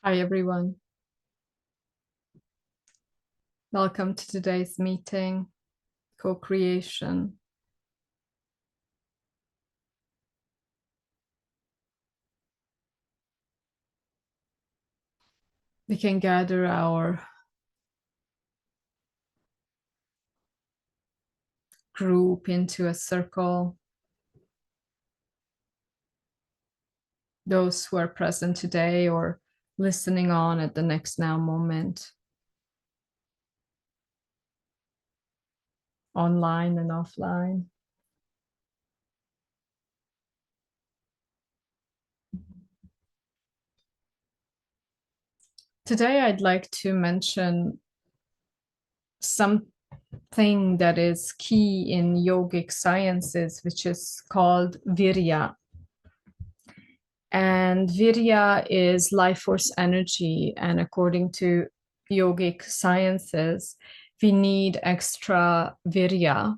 Hi, everyone. Welcome to today's meeting, co-creation. We can gather our group into a circle. Those who are present today or listening on at the next now moment, online and offline. Today, I'd like to mention something that is key in yogic sciences, which is called virya. And virya is life force energy. And according to yogic sciences, we need extra virya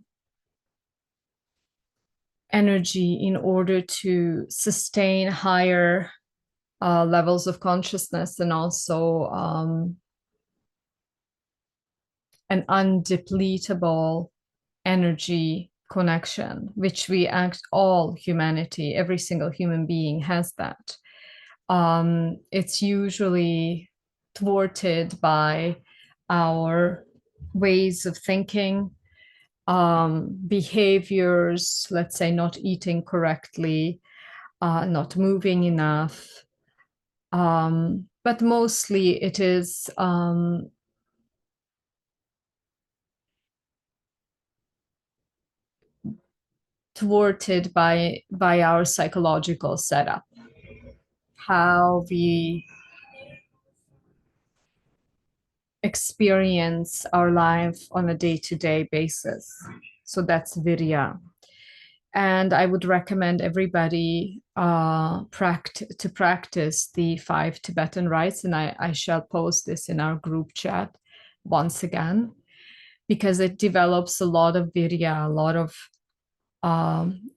energy in order to sustain higher levels of consciousness and also an undepletable energy connection, which we act all humanity, every single human being has that. It's usually thwarted by our ways of thinking, behaviors, let's say not eating correctly, not moving enough. But mostly it is thwarted by our psychological setup, how we experience our life on a day-to-day basis. So that's virya. And I would recommend everybody to practice the 5 Tibetan rites. And I shall post this in our group chat once again, because it develops a lot of virya, a lot of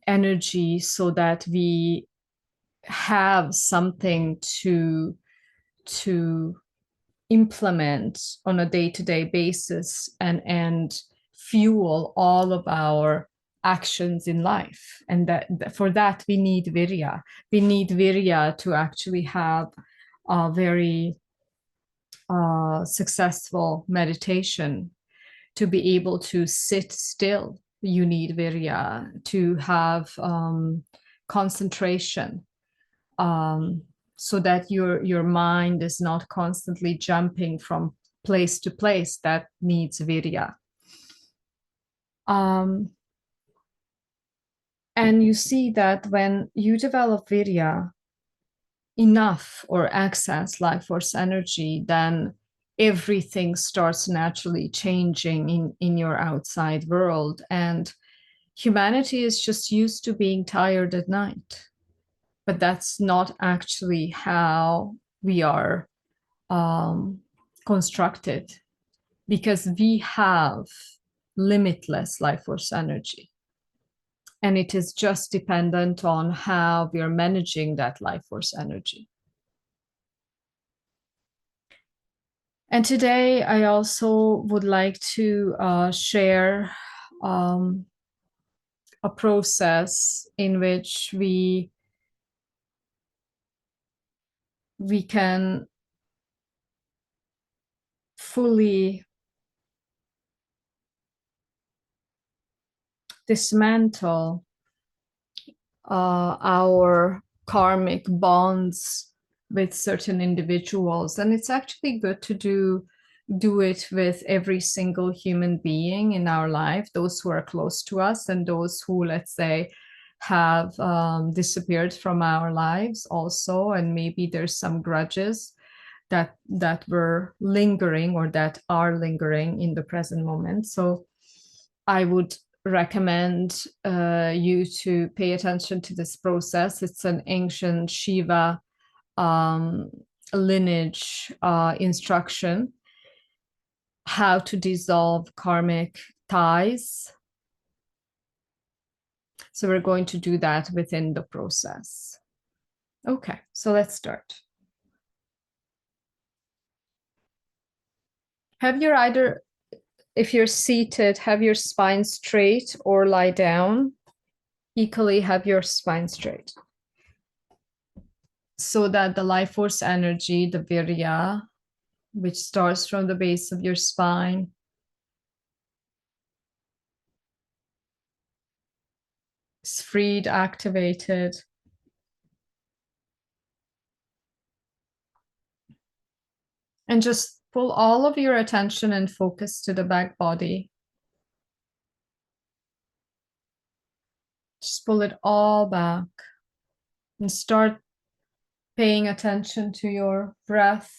energy, so that we have something to implement on a day-to-day basis and fuel all of our actions in life. And that for that we need virya. We need virya to actually have a very successful meditation. To be able to sit still, you need virya. To have concentration, so that your mind is not constantly jumping from place to place. That needs virya. And you see that when you develop virya enough or access life force energy, then everything starts naturally changing in your outside world. And humanity is just used to being tired at night, but that's not actually how we are constructed, because we have limitless life force energy. And it is just dependent on how we are managing that life force energy. And today, I also would like to share a process in which we can fully dismantle our karmic bonds with certain individuals. And it's actually good to do it with every single human being in our life, those who are close to us and those who, let's say, have disappeared from our lives also. And maybe there's some grudges that were lingering or that are lingering in the present moment. So I would recommend you to pay attention to this process. It's an ancient Shiva lineage instruction, how to dissolve karmic ties. So we're going to do that within the process. Okay, so let's start. Have your either, if you're seated, have your spine straight or lie down. Equally, have your spine straight so that the life force energy, the virya, which starts from the base of your spine, is freed, activated. And just pull all of your attention and focus to the back body. Just pull it all back and start paying attention to your breath.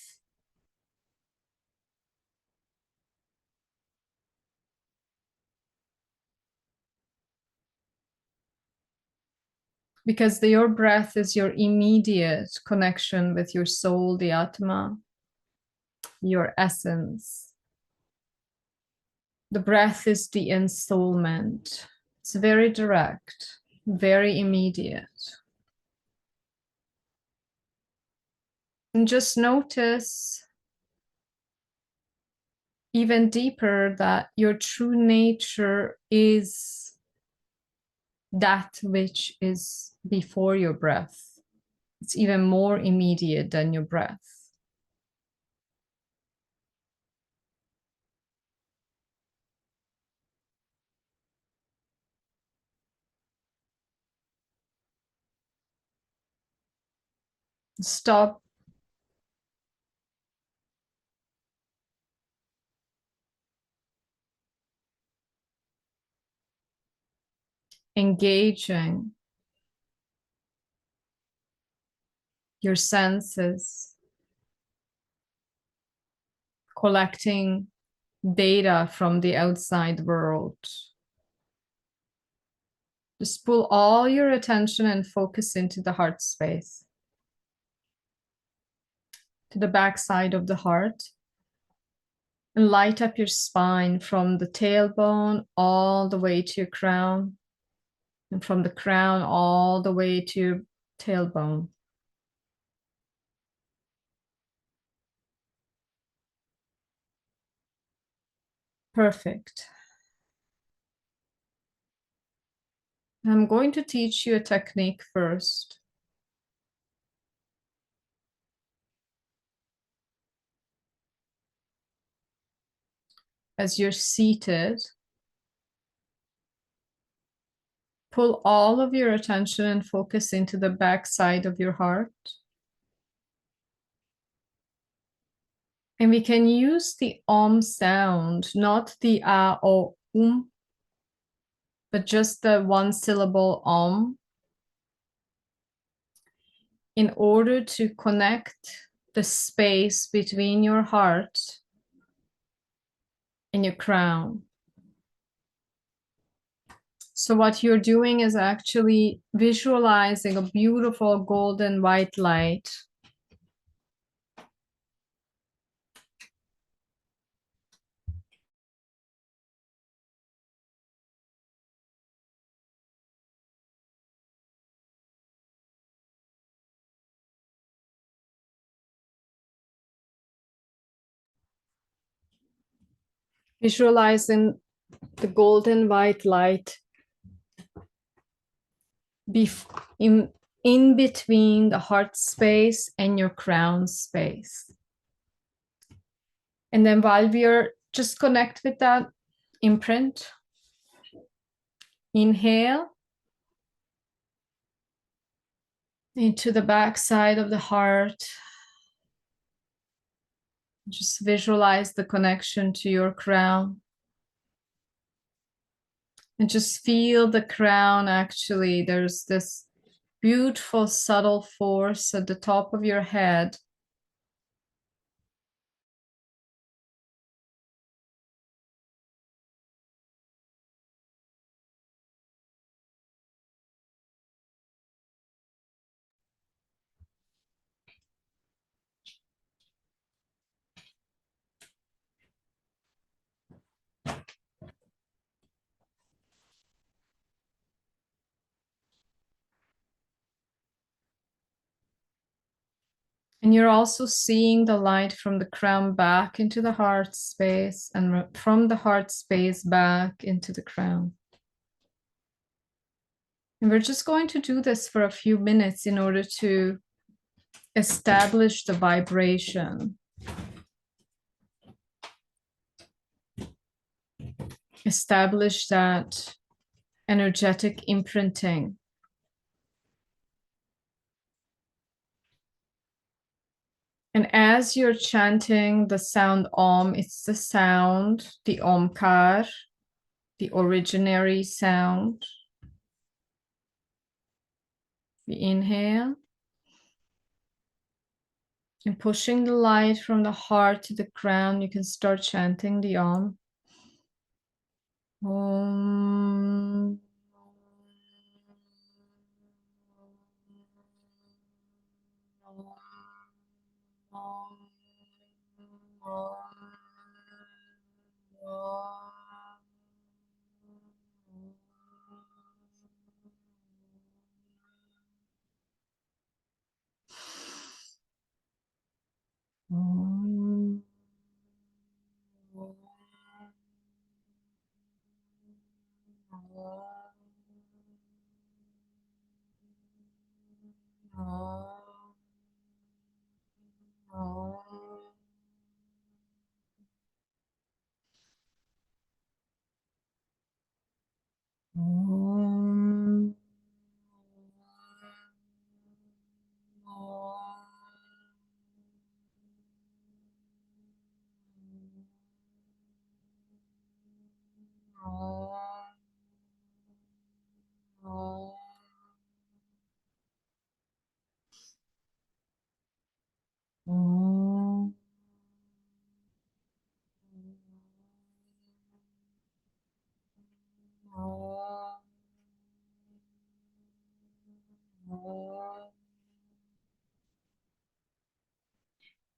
Because your breath is your immediate connection with your soul, the Atma, your essence. The breath is the ensoulment. It's very direct, very immediate. And just notice even deeper that your true nature is that which is before your breath. It's even more immediate than your breath. Stop engaging your senses, collecting data from the outside world. Just pull all your attention and focus into the heart space, to the back side of the heart, and light up your spine from the tailbone all the way to your crown, and from the crown all the way to your tailbone. Perfect. I'm going to teach you a technique first. As you're seated, pull all of your attention and focus into the back side of your heart. And we can use the om sound, not the a, o, but just the one syllable om, in order to connect the space between your heart and your crown. So what you're doing is actually visualizing a beautiful golden white light visualizing the golden white light in, in between the heart space and your crown space. And then while we are just connect with that imprint, inhale into the back side of the heart. Just visualize the connection to your crown. And just feel the crown. Actually, there's this beautiful subtle force at the top of your head. And you're also seeing the light from the crown back into the heart space and from the heart space back into the crown. And we're just going to do this for a few minutes in order to establish the vibration. Establish that energetic imprinting. And as you're chanting the sound Om, it's the sound, the Omkar, the originary sound. The inhale. And pushing the light from the heart to the crown, you can start chanting the Om. Om.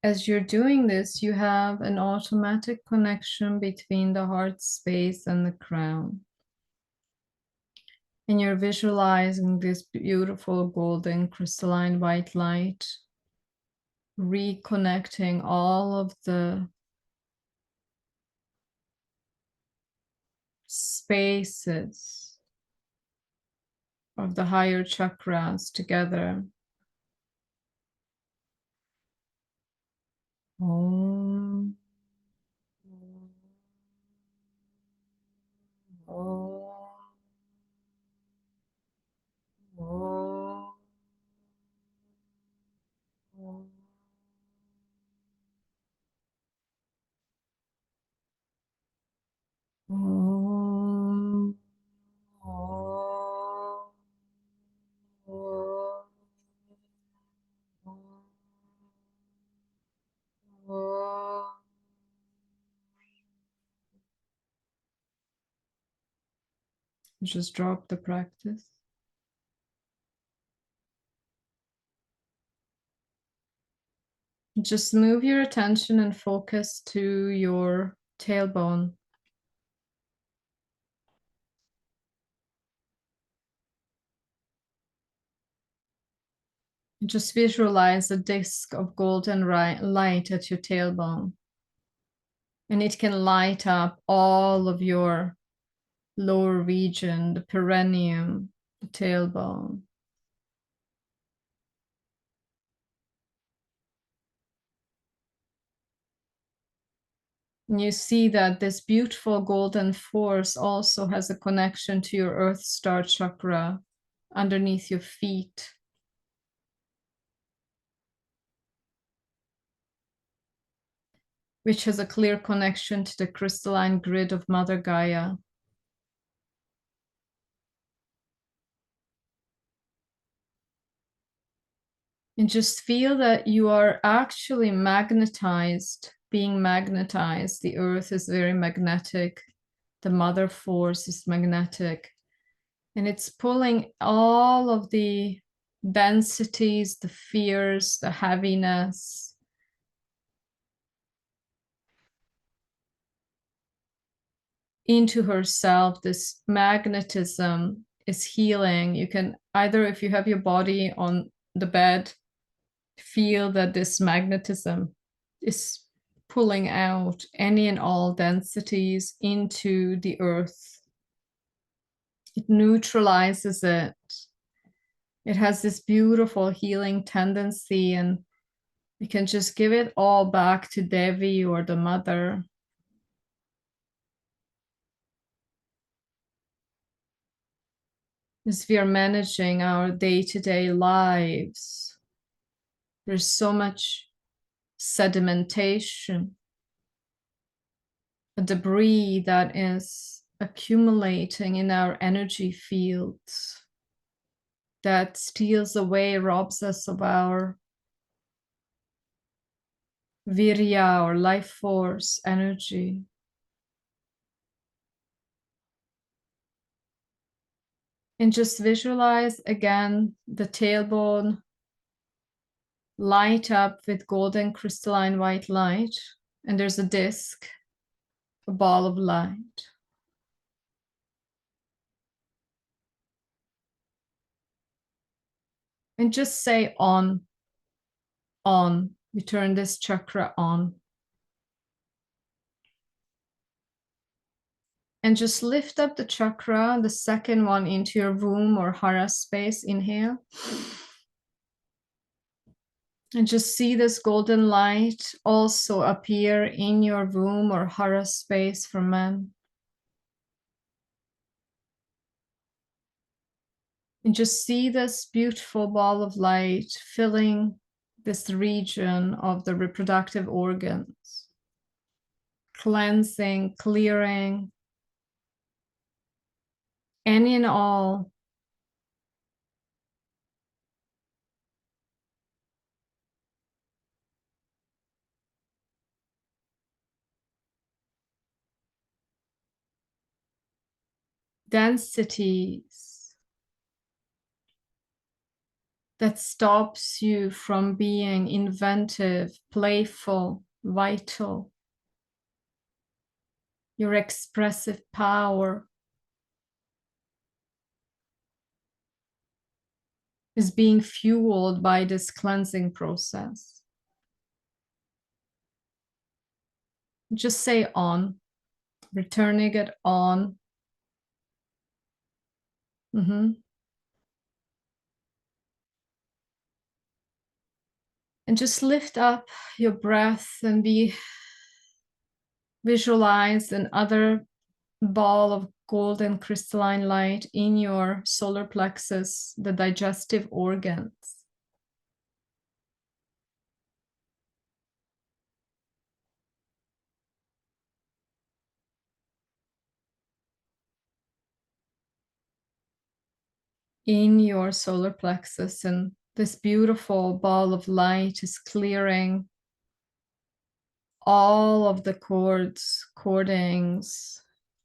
As you're doing this, you have an automatic connection between the heart space and the crown. And you're visualizing this beautiful golden crystalline white light, reconnecting all of the spaces of the higher chakras together. Om. Om. Om. Om. Just drop the practice. Just move your attention and focus to your tailbone. Just visualize a disc of golden light at your tailbone. And it can light up all of your lower region, the perineum, the tailbone. And you see that this beautiful golden force also has a connection to your Earth Star chakra underneath your feet. Which has a clear connection to the crystalline grid of Mother Gaia. And just feel that you are actually magnetized, being magnetized. The earth is very magnetic. The mother force is magnetic. And it's pulling all of the densities, the fears, the heaviness, into herself. This magnetism is healing. You can either, if you have your body on the bed, Feel that this magnetism is pulling out any and all densities into the earth. It neutralizes it. It has this beautiful healing tendency, and we can just give it all back to Devi or the mother. As we are managing our day-to-day lives, there's so much sedimentation, a debris that is accumulating in our energy fields that steals away, robs us of our virya or life force energy. And just visualize again the tailbone light up with golden crystalline white light, and there's a disc, a ball of light. And just say on. We turn this chakra on. And just lift up the chakra, the second one, into your womb or hara space. Inhale. And just see this golden light also appear in your womb or hara space for men. And just see this beautiful ball of light filling this region of the reproductive organs, cleansing, clearing any and all densities that stops you from being inventive, playful, vital. Your expressive power is being fueled by this cleansing process. Just say on, returning it on. And just lift up your breath and visualize another ball of golden crystalline light in your solar plexus, the digestive organs. In your solar plexus, and this beautiful ball of light is clearing all of the cords, cordings,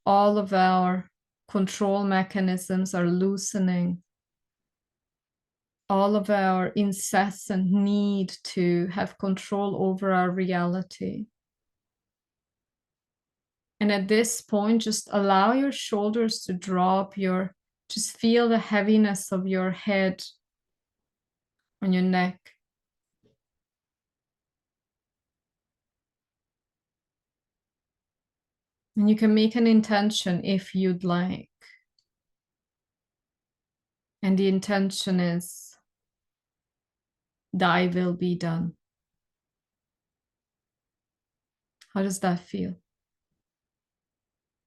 all of our control mechanisms are loosening. All of our incessant need to have control over our reality. And at this point, just allow your shoulders to drop, just feel the heaviness of your head on your neck. And you can make an intention if you'd like. And the intention is, thy will be done. How does that feel?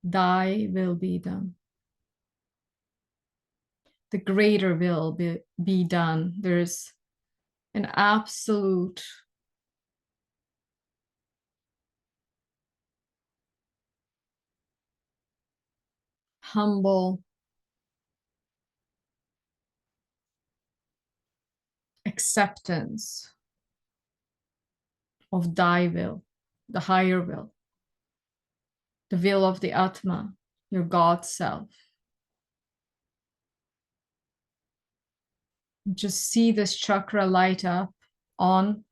Thy will be done. The greater will be done. There's an absolute humble acceptance of thy will, the higher will, the will of the Atma, your God self. Just see this chakra light up on.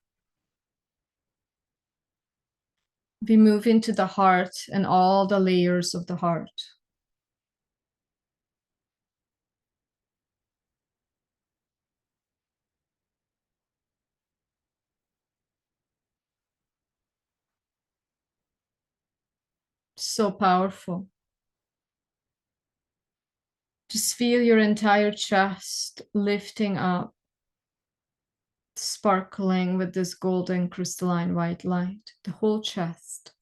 We move into the heart and all the layers of the heart. So powerful. Just feel your entire chest lifting up, sparkling with this golden crystalline white light. The whole chest.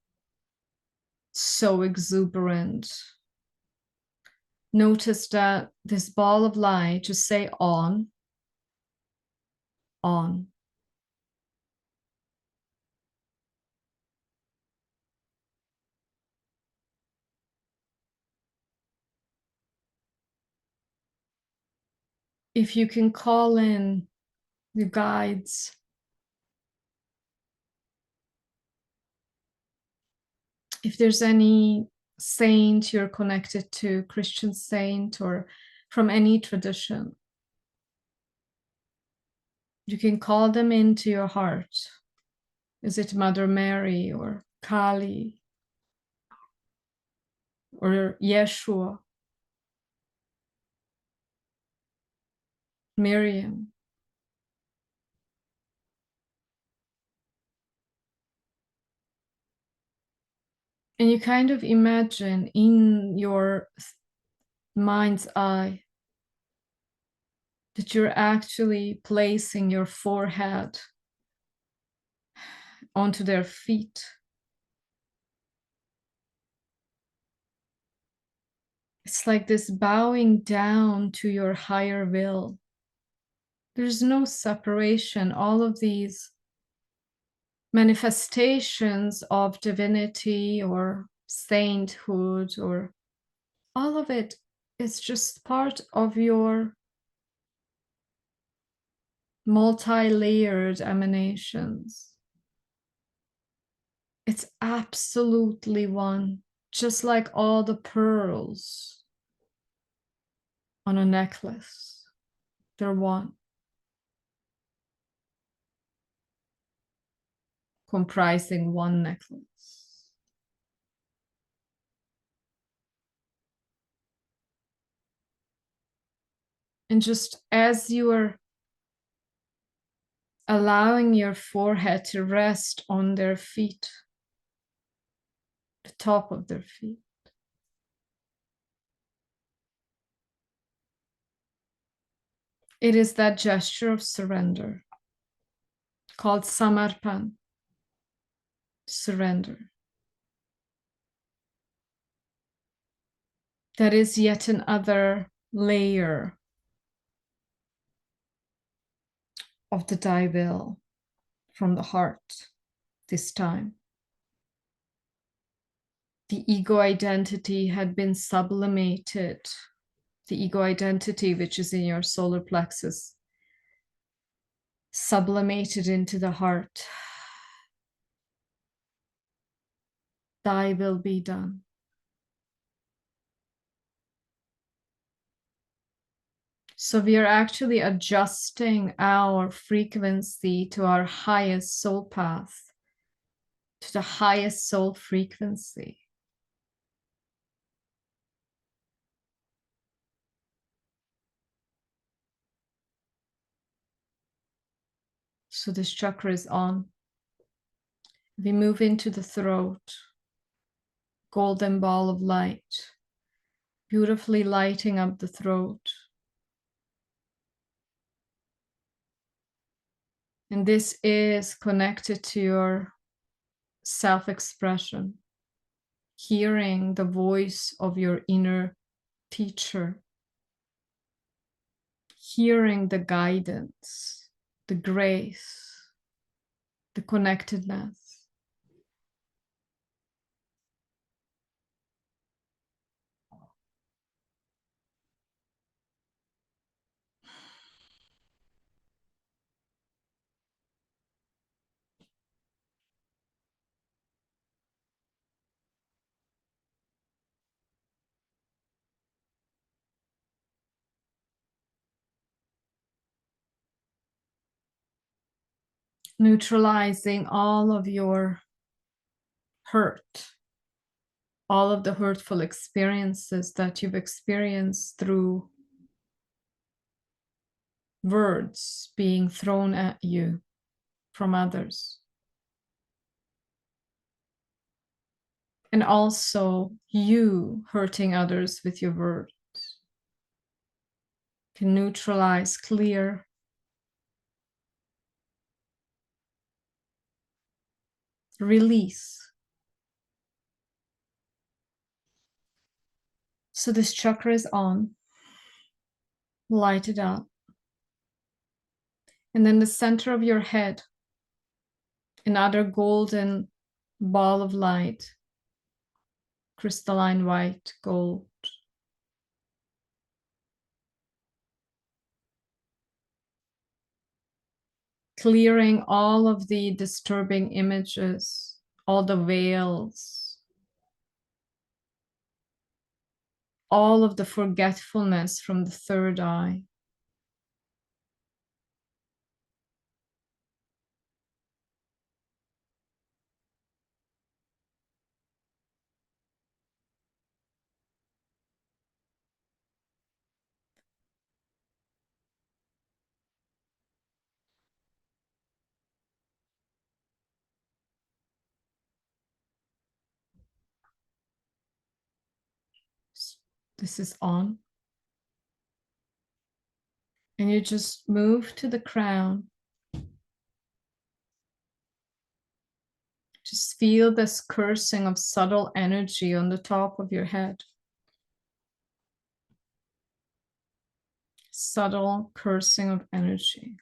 So exuberant. Notice that this ball of light, just say on, on. If you can call in the guides, if there's any saint you're connected to, Christian saint or from any tradition, you can call them into your heart. Is it Mother Mary or Kali or Yeshua, Miriam? And you kind of imagine in your mind's eye that you're actually placing your forehead onto their feet. It's like this bowing down to your higher will. There's no separation. All of these manifestations of divinity or sainthood, or all of it is just part of your multi-layered emanations. It's absolutely one, just like all the pearls on a necklace. They're one, comprising one necklace. And just as you are allowing your forehead to rest on their feet, the top of their feet, it is that gesture of surrender called samarpan, surrender. That is yet another layer of the thy will from the heart this time. The ego identity had been sublimated. The ego identity, which is in your solar plexus, sublimated into the heart. Thy will be done. So we are actually adjusting our frequency to our highest soul path, to the highest soul frequency. So this chakra is on. We move into the throat, golden ball of light, beautifully lighting up the throat. And this is connected to your self-expression, hearing the voice of your inner teacher, hearing the guidance, the grace, the connectedness. Neutralizing all of your hurt, all of the hurtful experiences that you've experienced through words being thrown at you from others. And also you hurting others with your words can neutralize, clear, release. So this chakra is on, light it up. And then the center of your head, another golden ball of light, crystalline white, gold. Clearing all of the disturbing images, all the veils, all of the forgetfulness from the third eye. This is on. And you just move to the crown. Just feel this cursing of subtle energy on the top of your head. Subtle cursing of energy.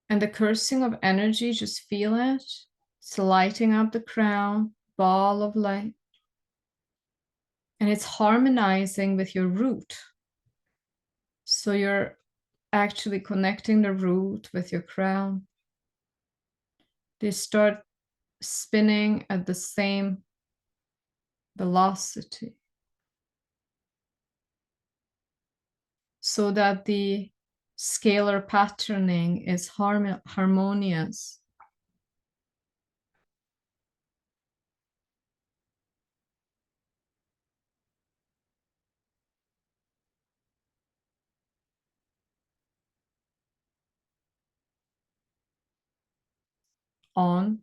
And the cursing of energy, just feel it. It's lighting up the crown, ball of light. And it's harmonizing with your root. So you're actually connecting the root with your crown. They start spinning at the same velocity, so that the scalar patterning is harmonious. On.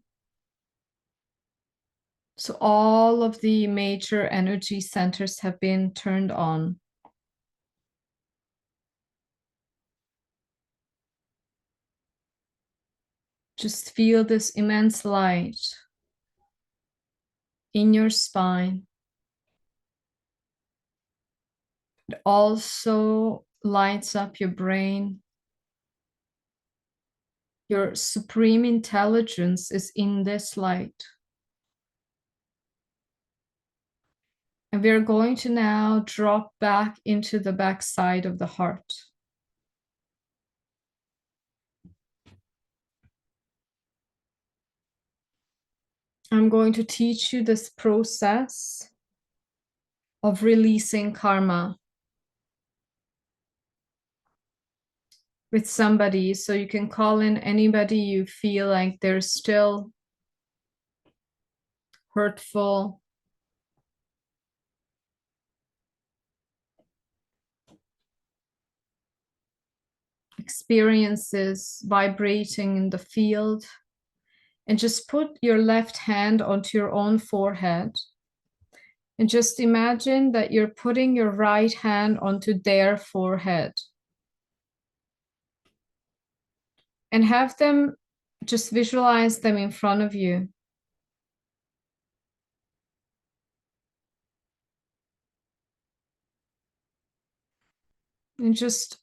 So all of the major energy centers have been turned on. Just feel this immense light in your spine. It also lights up your brain. Your supreme intelligence is in this light. And we're going to now drop back into the backside of the heart. I'm going to teach you this process of releasing karma with somebody. So you can call in anybody you feel like they're still hurtful, experiences vibrating in the field. And just put your left hand onto your own forehead. And just imagine that you're putting your right hand onto their forehead. And have them, just visualize them in front of you. And just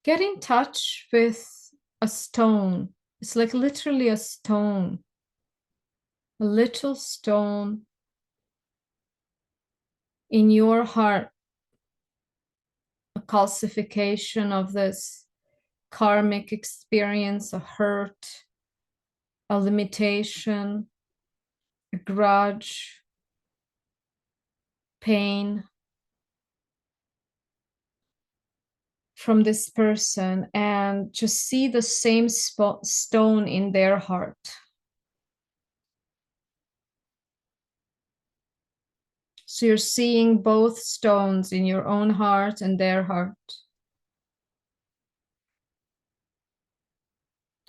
get in touch with a stone. It's like literally a stone, a little stone in your heart, a calcification of this karmic experience, a hurt, a limitation, a grudge, pain from this person, and just see the same stone in their heart. So you're seeing both stones in your own heart and their heart.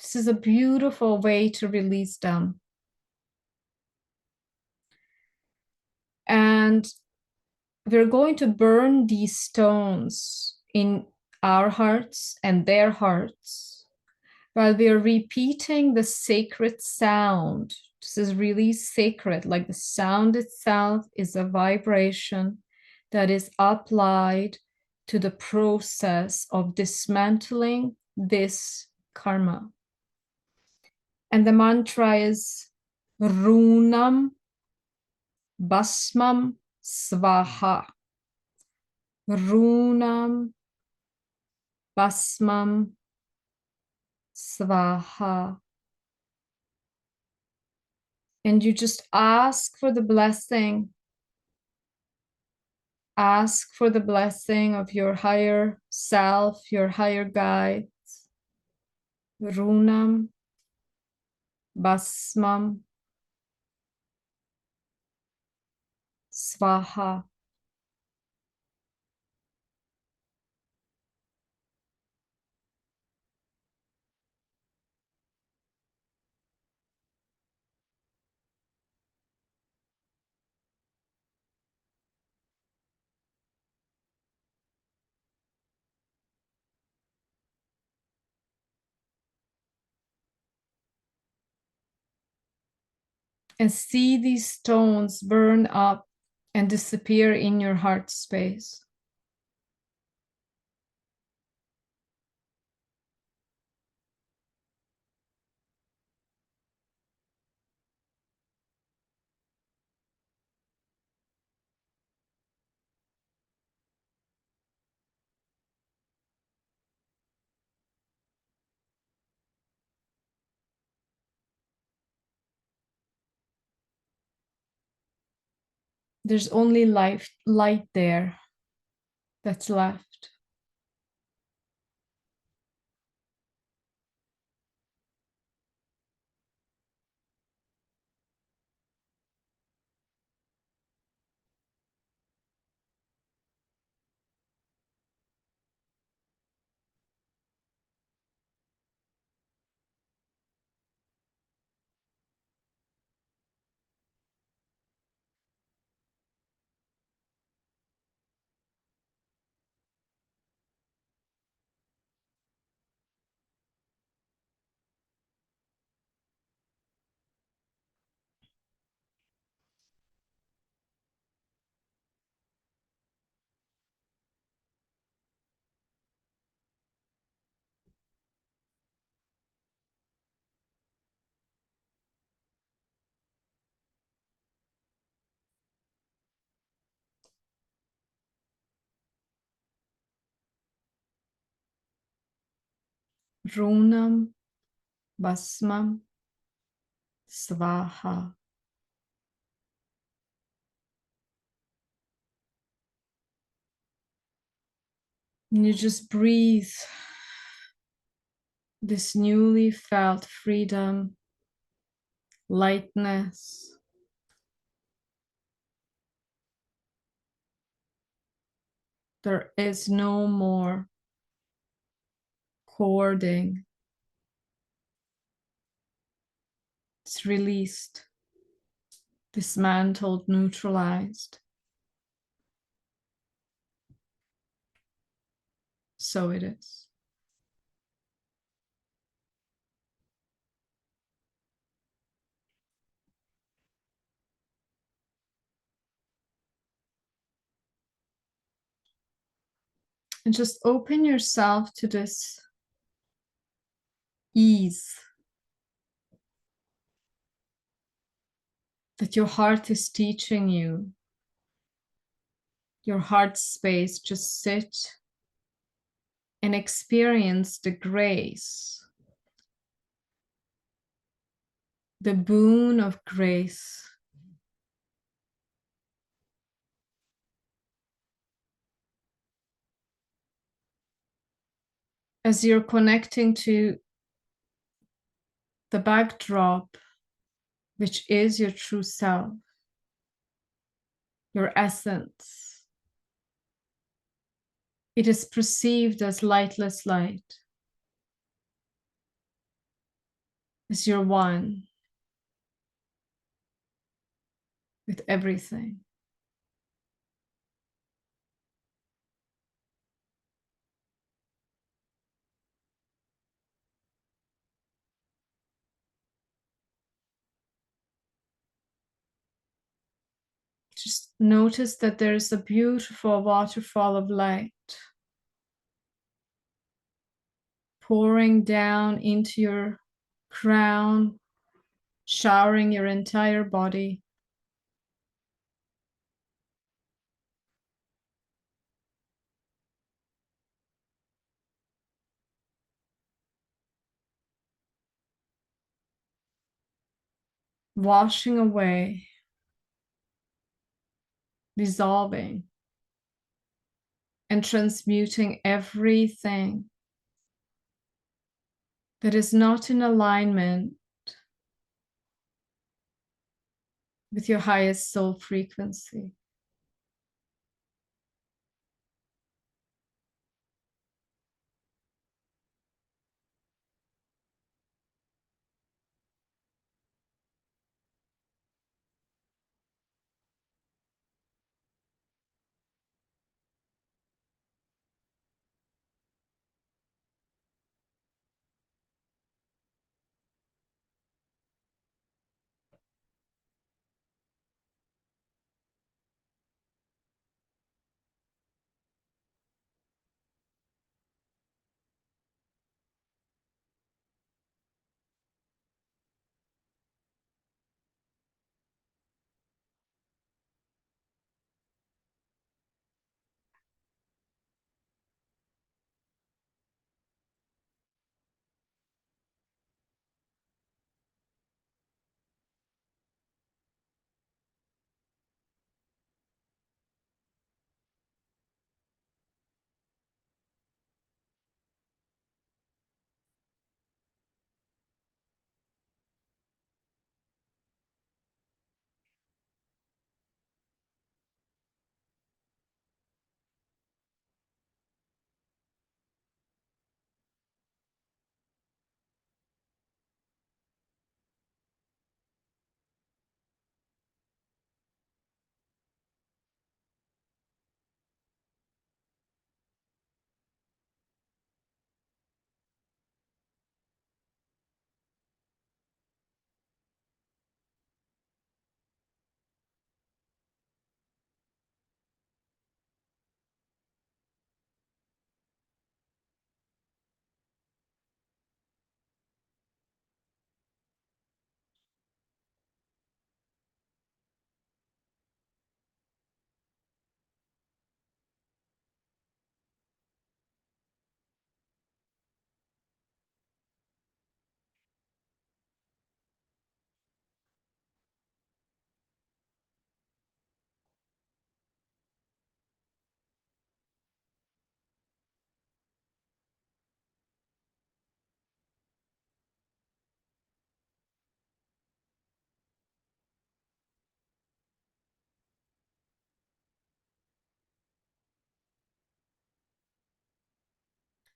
This is a beautiful way to release them. And we're going to burn these stones in our hearts and their hearts while we are repeating the sacred sound. This is really sacred, like the sound itself is a vibration that is applied to the process of dismantling this karma. And the mantra is Runam Basmam Svaha. Runam Basmam Svaha. And you just ask for the blessing. Ask for the blessing of your higher self, your higher guides. Runam Basmam Svaha. And see these stones burn up and disappear in your heart space. There's only light there that's left. Runam Basmam Svaha. And you just breathe this newly felt freedom, lightness. There is no more hoarding. It's released, dismantled, neutralized. So it is. And just open yourself to this ease that your heart is teaching you. Your heart space, just sit and experience the grace, the boon of grace. As you're connecting to the backdrop, which is your true self, your essence, it is perceived as lightless light. as you're one with everything. Just notice that there's a beautiful waterfall of light pouring down into your crown, showering your entire body. Washing away, dissolving, and transmuting everything that is not in alignment with your highest soul frequency.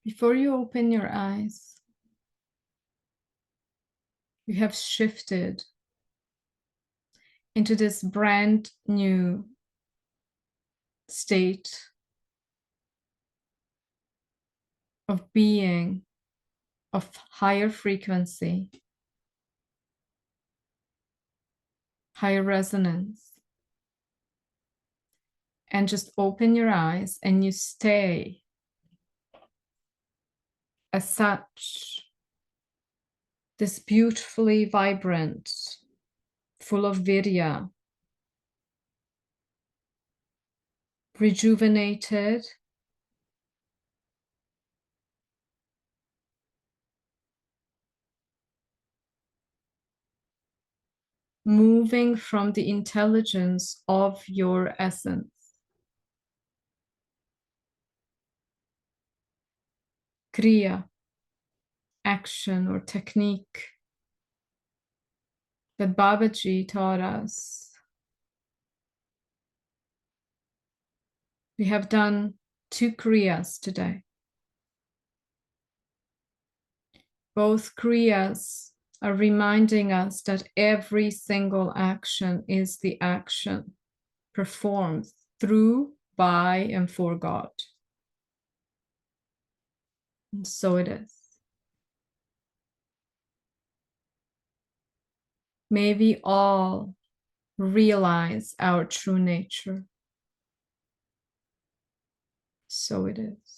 Before you open your eyes, you have shifted into this brand new state of being, of higher frequency, higher resonance. And just open your eyes and you stay as such, this beautifully vibrant, full of virya, rejuvenated, moving from the intelligence of your essence. Kriya, action or technique that Babaji taught us. We have done 2 kriyas today. Both kriyas are reminding us that every single action is the action performed through, by, and for God. And so it is. May we all realize our true nature. So it is.